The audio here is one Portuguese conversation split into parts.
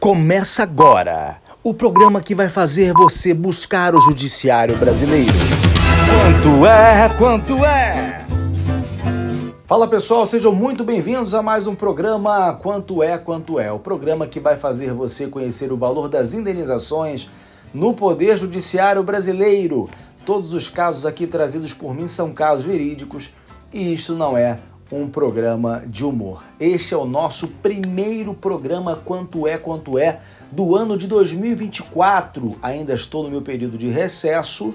Começa agora o programa que vai fazer você buscar o judiciário brasileiro. Quanto é? Fala pessoal, sejam muito bem-vindos a mais um programa Quanto é? O programa que vai fazer você conhecer o valor das indenizações no Poder Judiciário Brasileiro. Todos os casos aqui trazidos por mim são casos verídicos e isto não é um programa de humor. Este é o nosso primeiro programa Quanto é do ano de 2024. Ainda estou no meu período de recesso,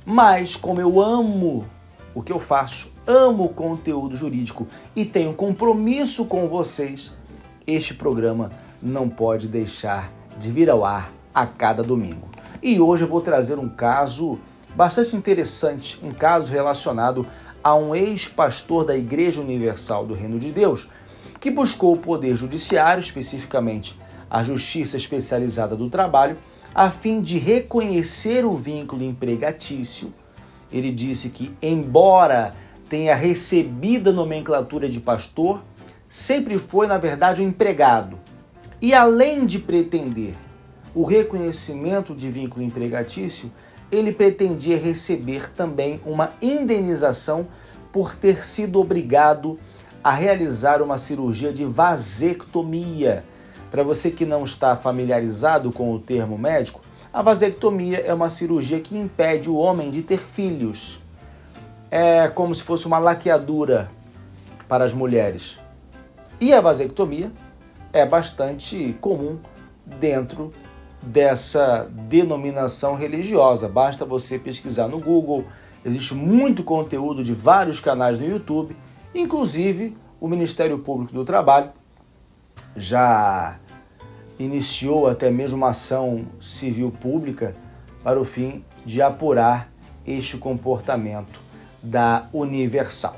mas como eu amo o que eu faço, amo o conteúdo jurídico e tenho compromisso com vocês, este programa não pode deixar de vir ao ar a cada domingo. E hoje eu vou trazer um caso bastante interessante, um caso relacionado a um ex-pastor da Igreja Universal do Reino de Deus, que buscou o Poder Judiciário, especificamente a Justiça Especializada do Trabalho, a fim de reconhecer o vínculo empregatício. Ele disse que, embora tenha recebido a nomenclatura de pastor, sempre foi, na verdade, um empregado. E além de pretender o reconhecimento de vínculo empregatício, ele pretendia receber também uma indenização por ter sido obrigado a realizar uma cirurgia de vasectomia. Para você que não está familiarizado com o termo médico, a vasectomia é uma cirurgia que impede o homem de ter filhos. É como se fosse uma laqueadura para as mulheres. E a vasectomia é bastante comum dentro dessa denominação religiosa. Basta você pesquisar no Google, existe muito conteúdo de vários canais no YouTube, inclusive o Ministério Público do Trabalho já iniciou até mesmo uma ação civil pública para o fim de apurar este comportamento da Universal.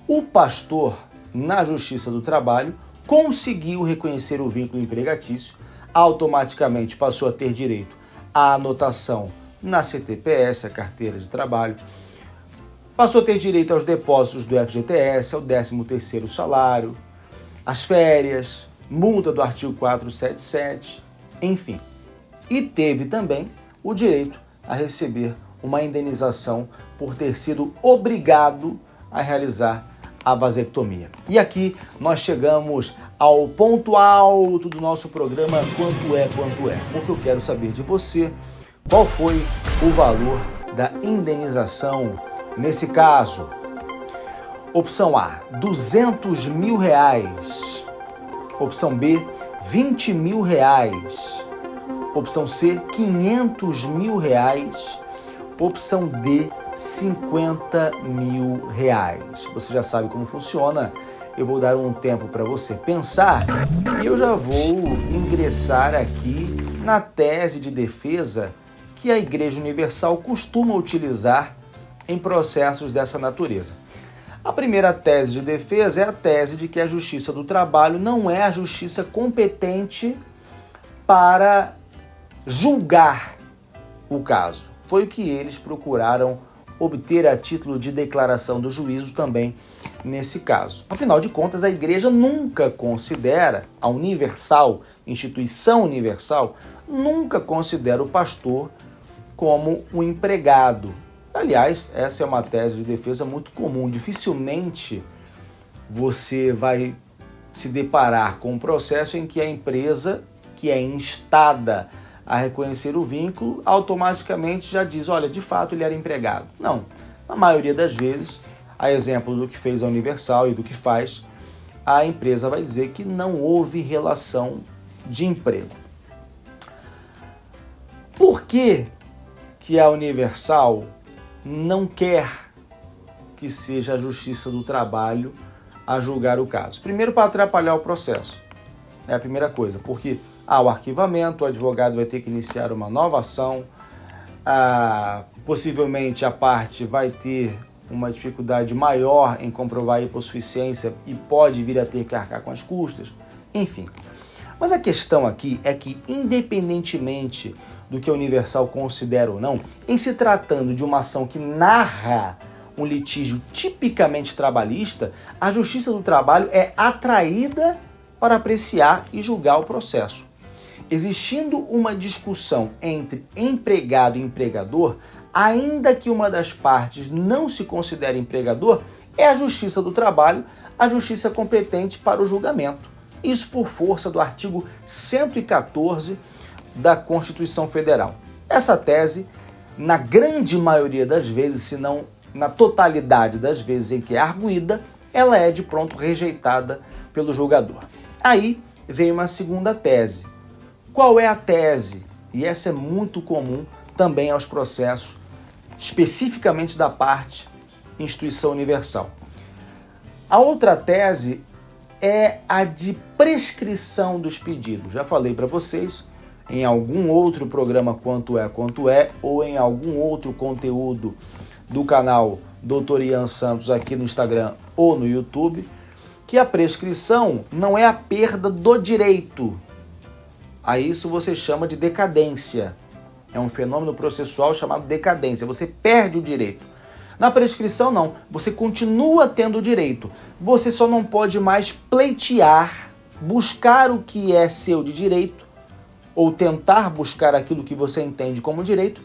O pastor, na Justiça do Trabalho, conseguiu reconhecer o vínculo empregatício, automaticamente passou a ter direito à anotação na CTPS, a carteira de trabalho, passou a ter direito aos depósitos do FGTS, ao 13º salário, às férias, multa do artigo 477, enfim. E teve também o direito a receber uma indenização por ter sido obrigado a realizar a vasectomia. E aqui nós chegamos ao ponto alto do nosso programa Quanto é? Porque eu quero saber de você qual foi o valor da indenização nesse caso. Opção A, R$200 mil. Opção B, R$20 mil. Opção C, R$500 mil. Opção D, R$50 mil. Você já sabe como funciona. Eu vou dar um tempo para você pensar e eu já vou ingressar aqui na tese de defesa que a Igreja Universal costuma utilizar em processos dessa natureza. A primeira tese de defesa é a tese de que a Justiça do Trabalho não é a justiça competente para julgar o caso. Foi o que eles procuraram obter a título de declaração do juízo também nesse caso. Afinal de contas, a Igreja nunca considera, a Universal, instituição universal, nunca considera o pastor como um empregado. Aliás, essa é uma tese de defesa muito comum. Dificilmente você vai se deparar com um processo em que a empresa, que é instada a reconhecer o vínculo, automaticamente já diz, olha, de fato ele era empregado. Não, na maioria das vezes, a exemplo do que fez a Universal e do que faz, a empresa vai dizer que não houve relação de emprego. Por que a Universal não quer que seja a Justiça do Trabalho a julgar o caso? Primeiro, para atrapalhar o processo. É a primeira coisa, porque há o arquivamento, o advogado vai ter que iniciar uma nova ação, possivelmente a parte vai ter uma dificuldade maior em comprovar a hipossuficiência e pode vir a ter que arcar com as custas, enfim. Mas a questão aqui é que, independentemente do que a Universal considera ou não, em se tratando de uma ação que narra um litígio tipicamente trabalhista, a Justiça do Trabalho é atraída para apreciar e julgar o processo. existindo uma discussão entre empregado e empregador, ainda que uma das partes não se considere empregador, é a Justiça do Trabalho a justiça competente para o julgamento. Isso por força do artigo 114 da Constituição Federal. Essa tese, na grande maioria das vezes, se não na totalidade das vezes em que é arguída, ela é de pronto rejeitada pelo julgador. Aí vem uma segunda tese. Qual é a tese? E essa é muito comum também aos processos, especificamente da parte Instituição Universal. A outra tese é a de prescrição dos pedidos. Já falei para vocês em algum outro programa Quanto é, ou em algum outro conteúdo do canal Dr. Ian Santos aqui no Instagram ou no YouTube, que a prescrição não é a perda do direito. A isso você chama de decadência. É um fenômeno processual chamado decadência. Você perde o direito. Na prescrição, não. Você continua tendo o direito. Você só não pode mais pleitear, buscar o que é seu de direito, ou tentar buscar aquilo que você entende como direito,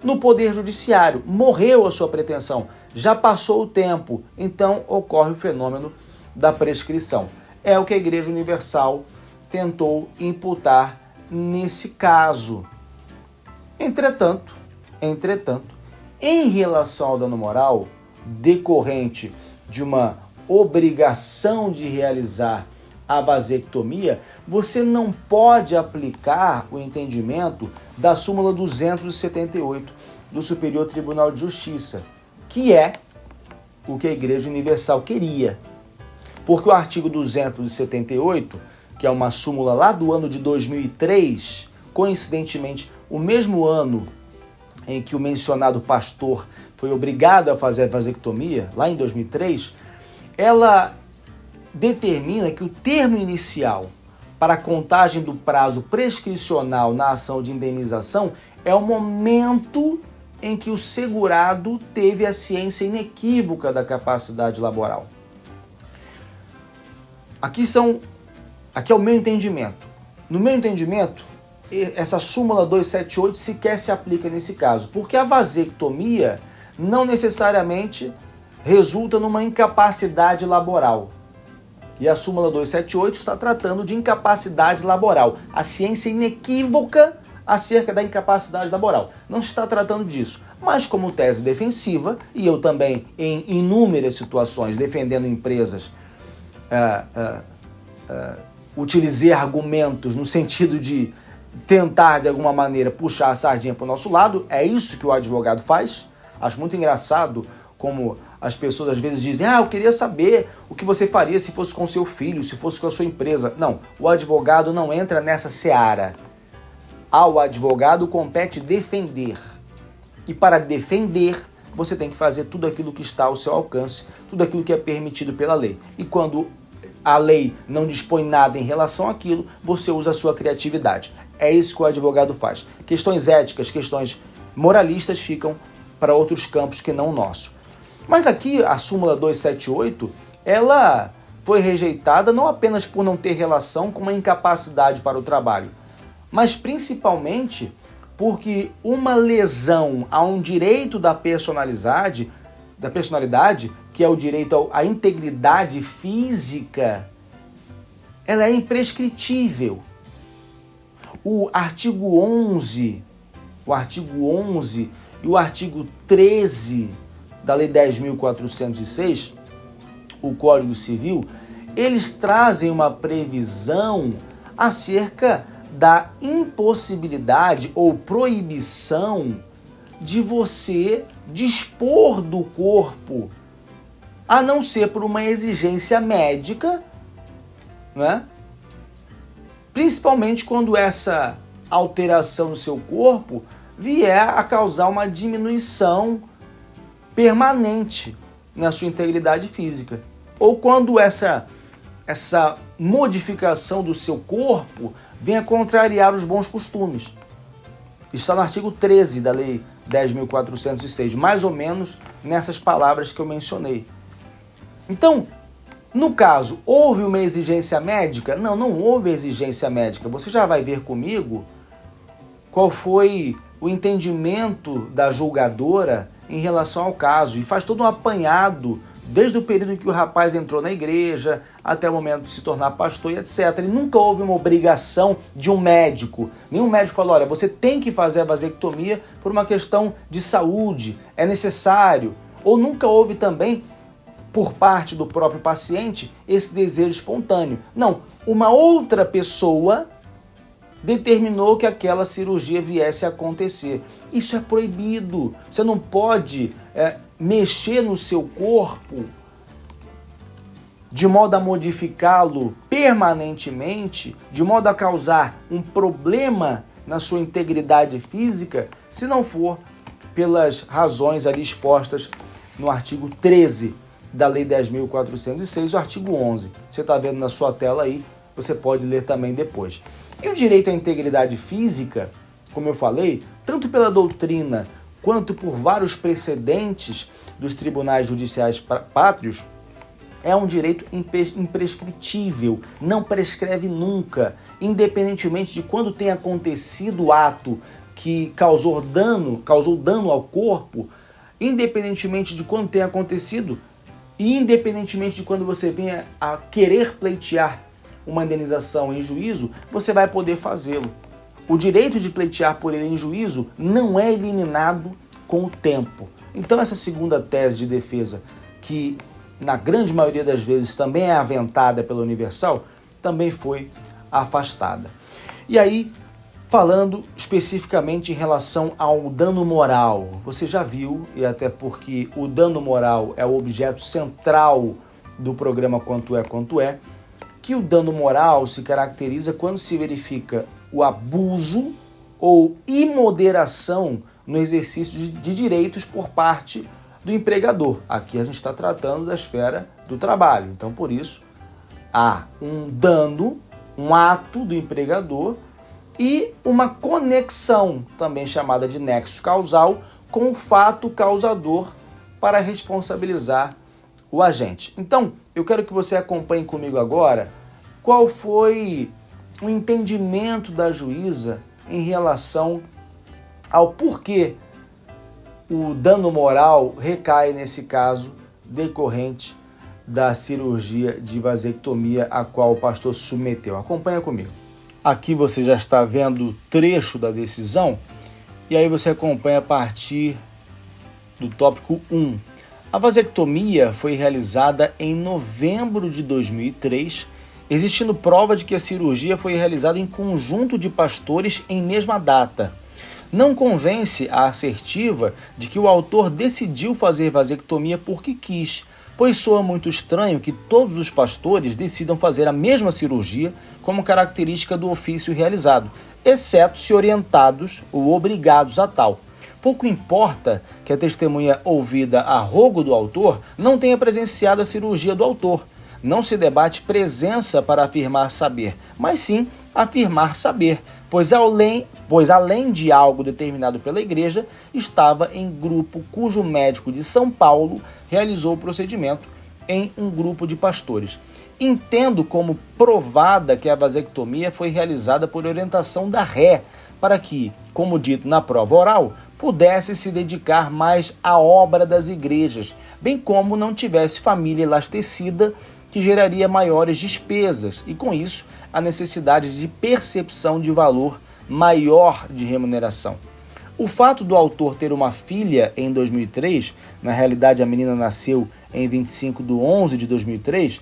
no Poder Judiciário. Morreu a sua pretensão. Já passou o tempo. Então, ocorre o fenômeno da prescrição. É o que a Igreja Universal tentou imputar nesse caso. Entretanto, em relação ao dano moral, decorrente de uma obrigação de realizar a vasectomia, você não pode aplicar o entendimento da súmula 278 do Superior Tribunal de Justiça, que é o que a Igreja Universal queria. Porque o artigo 278, que é uma súmula lá do ano de 2003, coincidentemente o mesmo ano em que o mencionado pastor foi obrigado a fazer a vasectomia, lá em 2003, ela determina que o termo inicial para a contagem do prazo prescricional na ação de indenização é o momento em que o segurado teve a ciência inequívoca da capacidade laboral. Aqui é o meu entendimento. No meu entendimento, essa súmula 278 sequer se aplica nesse caso, porque a vasectomia não necessariamente resulta numa incapacidade laboral. E a súmula 278 está tratando de incapacidade laboral. A ciência inequívoca acerca da incapacidade laboral. Não se está tratando disso. Mas como tese defensiva, e eu também em inúmeras situações defendendo empresas, utilizei argumentos no sentido de tentar, de alguma maneira, puxar a sardinha para o nosso lado. É isso que o advogado faz. Acho muito engraçado como as pessoas às vezes dizem: eu queria saber o que você faria se fosse com seu filho, se fosse com a sua empresa. Não, o advogado não entra nessa seara. Ao advogado compete defender. E para defender, você tem que fazer tudo aquilo que está ao seu alcance, tudo aquilo que é permitido pela lei. E quando a lei não dispõe nada em relação àquilo, você usa a sua criatividade. É isso que o advogado faz. Questões éticas, questões moralistas ficam para outros campos que não o nosso. Mas aqui a súmula 278, ela foi rejeitada não apenas por não ter relação com uma incapacidade para o trabalho, mas principalmente porque uma lesão a um direito da personalidade, que é o direito à integridade física, ela é imprescritível. O artigo 11 e o artigo 13 da Lei 10.406, o Código Civil, eles trazem uma previsão acerca da impossibilidade ou proibição de você dispor do corpo, a não ser por uma exigência médica, né? Principalmente quando essa alteração no seu corpo vier a causar uma diminuição permanente na sua integridade física. Ou quando essa modificação do seu corpo venha contrariar os bons costumes. Isso está no artigo 13 da Lei 10.406, mais ou menos nessas palavras que eu mencionei. Então, No caso, houve uma exigência médica? Não, não houve exigência médica. Você já vai ver comigo qual foi o entendimento da julgadora em relação ao caso. E faz todo um apanhado, desde o período em que o rapaz entrou na igreja, até o momento de se tornar pastor e etc. E nunca houve uma obrigação de um médico. Nenhum médico falou, olha, você tem que fazer a vasectomia por uma questão de saúde, é necessário. Ou nunca houve também, por parte do próprio paciente, esse desejo espontâneo. Não, uma outra pessoa determinou que aquela cirurgia viesse a acontecer. Isso é proibido. Você não pode mexer no seu corpo de modo a modificá-lo permanentemente, de modo a causar um problema na sua integridade física, se não for pelas razões ali expostas no artigo 13 da Lei 10.406, o artigo 11. Você está vendo na sua tela aí, você pode ler também depois. E o direito à integridade física, como eu falei, tanto pela doutrina quanto por vários precedentes dos tribunais judiciais pátrios, é um direito imprescritível, não prescreve nunca, independentemente de quando tenha acontecido o ato que causou dano ao corpo, independentemente de quando tenha acontecido, e independentemente de quando você venha a querer pleitear uma indenização em juízo, você vai poder fazê-lo. O direito de pleitear por ele em juízo não é eliminado com o tempo. Então essa segunda tese de defesa, que na grande maioria das vezes também é aventada pela Universal, também foi afastada. E aí, falando especificamente em relação ao dano moral, você já viu, e até porque o dano moral é o objeto central do programa Quanto É, que o dano moral se caracteriza quando se verifica o abuso ou imoderação no exercício de direitos por parte do empregador. Aqui a gente está tratando da esfera do trabalho. Então, por isso, há um dano, um ato do empregador e uma conexão, também chamada de nexo causal, com o fato causador para responsabilizar o agente. Então, eu quero que você acompanhe comigo agora qual foi o entendimento da juíza em relação ao porquê o dano moral recai nesse caso decorrente da cirurgia de vasectomia a qual o pastor se submeteu. Acompanha comigo. Aqui você já está vendo o trecho da decisão e aí você acompanha a partir do tópico 1. A vasectomia foi realizada em novembro de 2003, existindo prova de que a cirurgia foi realizada em conjunto de pastores em mesma data. Não convence a assertiva de que o autor decidiu fazer vasectomia porque quis, pois soa muito estranho que todos os pastores decidam fazer a mesma cirurgia como característica do ofício realizado, exceto se orientados ou obrigados a tal. Pouco importa que a testemunha ouvida a rogo do autor não tenha presenciado a cirurgia do autor. Não se debate presença para afirmar saber, mas sim afirmar saber, pois além de algo determinado pela igreja, estava em grupo cujo médico de São Paulo realizou o procedimento em um grupo de pastores. Entendo como provada que a vasectomia foi realizada por orientação da ré, para que, como dito na prova oral, pudesse se dedicar mais à obra das igrejas, bem como não tivesse família elastecida que geraria maiores despesas e, com isso, a necessidade de percepção de valor maior de remuneração. O fato do autor ter uma filha em 2003, na realidade a menina nasceu em 25/11/2003,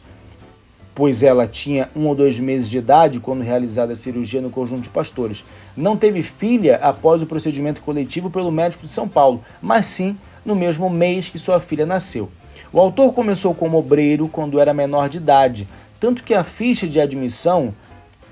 pois ela tinha 1 ou 2 meses de idade quando realizada a cirurgia no conjunto de pastores. Não teve filha após o procedimento coletivo pelo médico de São Paulo, mas sim no mesmo mês que sua filha nasceu. O autor começou como obreiro quando era menor de idade, tanto que a ficha de admissão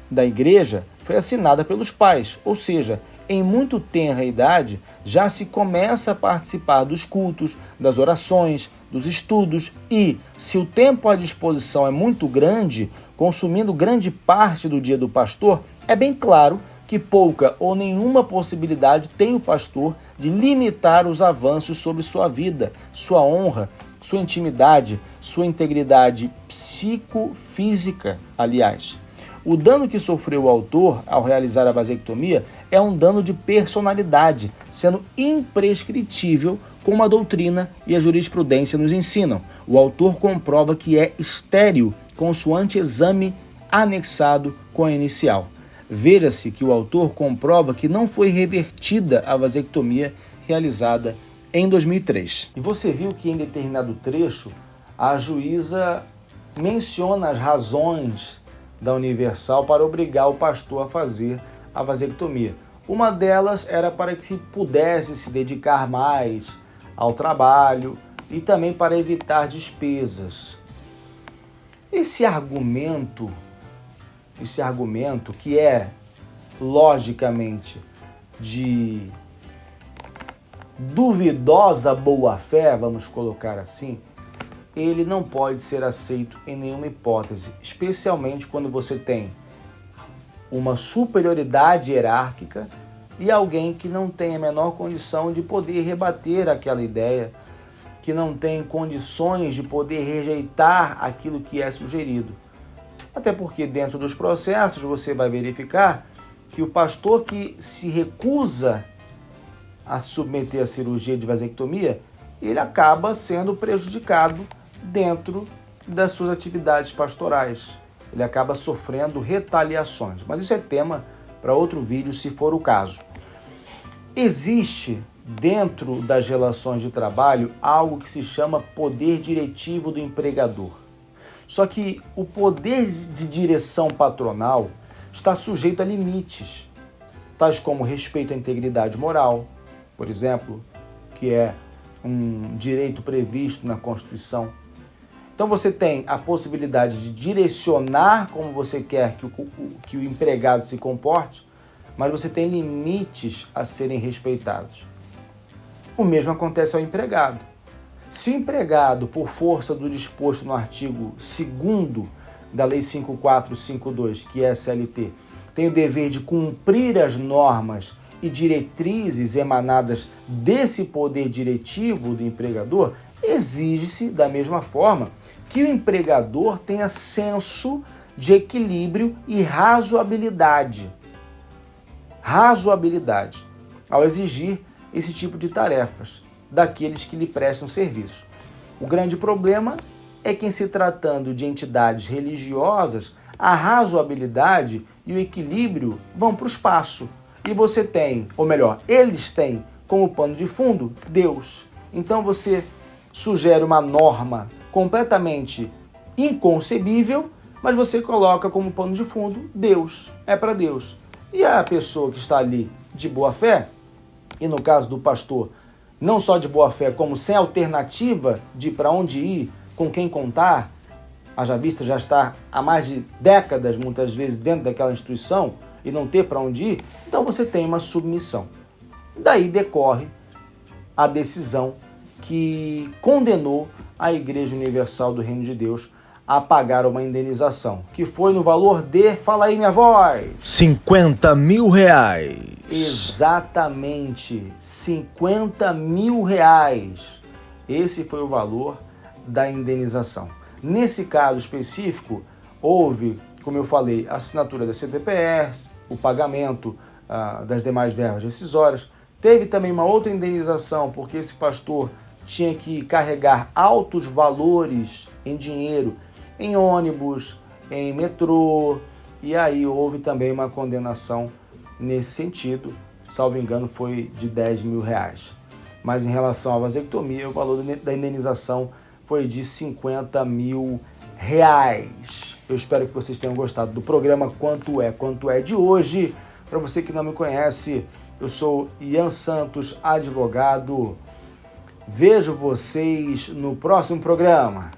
da igreja foi assinada pelos pais, ou seja, em muito tenra idade já se começa a participar dos cultos, das orações, dos estudos e, se o tempo à disposição é muito grande, consumindo grande parte do dia do pastor, é bem claro que pouca ou nenhuma possibilidade tem o pastor de limitar os avanços sobre sua vida, sua honra sua intimidade, sua integridade psicofísica, aliás. O dano que sofreu o autor ao realizar a vasectomia é um dano de personalidade, sendo imprescritível como a doutrina e a jurisprudência nos ensinam. O autor comprova que é estéril, consoante exame anexado com a inicial. Veja-se que o autor comprova que não foi revertida a vasectomia realizada em 2003. E você viu que em determinado trecho a juíza menciona as razões da Universal para obrigar o pastor a fazer a vasectomia. Uma delas era para que pudesse se dedicar mais ao trabalho e também para evitar despesas. Esse argumento que é, logicamente, de duvidosa boa-fé, vamos colocar assim, ele não pode ser aceito em nenhuma hipótese, especialmente quando você tem uma superioridade hierárquica e alguém que não tem a menor condição de poder rebater aquela ideia, que não tem condições de poder rejeitar aquilo que é sugerido. Até porque dentro dos processos você vai verificar que o pastor que se recusa a se submeter à cirurgia de vasectomia, ele acaba sendo prejudicado dentro das suas atividades pastorais. Ele acaba sofrendo retaliações. Mas isso é tema para outro vídeo, se for o caso. Existe dentro das relações de trabalho algo que se chama poder diretivo do empregador. Só que o poder de direção patronal está sujeito a limites, tais como respeito à integridade moral, por exemplo, que é um direito previsto na Constituição. Então você tem a possibilidade de direcionar como você quer que o empregado se comporte, mas você tem limites a serem respeitados. O mesmo acontece ao empregado. Se o empregado, por força do disposto no artigo 2º da Lei 5452, que é a CLT, tem o dever de cumprir as normas e diretrizes emanadas desse poder diretivo do empregador, exige-se, da mesma forma, que o empregador tenha senso de equilíbrio e razoabilidade ao exigir esse tipo de tarefas daqueles que lhe prestam serviço. O grande problema é que, em se tratando de entidades religiosas, a razoabilidade e o equilíbrio vão para o espaço. E você tem, ou melhor, eles têm como pano de fundo Deus. Então você sugere uma norma completamente inconcebível, mas você coloca como pano de fundo Deus. É para Deus. E a pessoa que está ali de boa fé, e no caso do pastor, não só de boa fé, como sem alternativa de para onde ir, com quem contar, haja vista já estar há mais de décadas, muitas vezes, dentro daquela instituição e não ter para onde ir, então você tem uma submissão. Daí decorre a decisão que condenou a Igreja Universal do Reino de Deus a pagar uma indenização, que foi no valor de, fala aí minha voz, R$50 mil. Exatamente, R$50 mil. Esse foi o valor da indenização. Nesse caso específico, houve, como eu falei, a assinatura da CTPR, o pagamento das demais verbas rescisórias. Teve também uma outra indenização, porque esse pastor tinha que carregar altos valores em dinheiro, em ônibus, em metrô, e aí houve também uma condenação nesse sentido, salvo engano foi de R$10 mil. Mas em relação à vasectomia, o valor da indenização foi de R$50 mil. Eu espero que vocês tenham gostado do programa Quanto é de hoje. Para você que não me conhece, eu sou Ian Santos, advogado. Vejo vocês no próximo programa.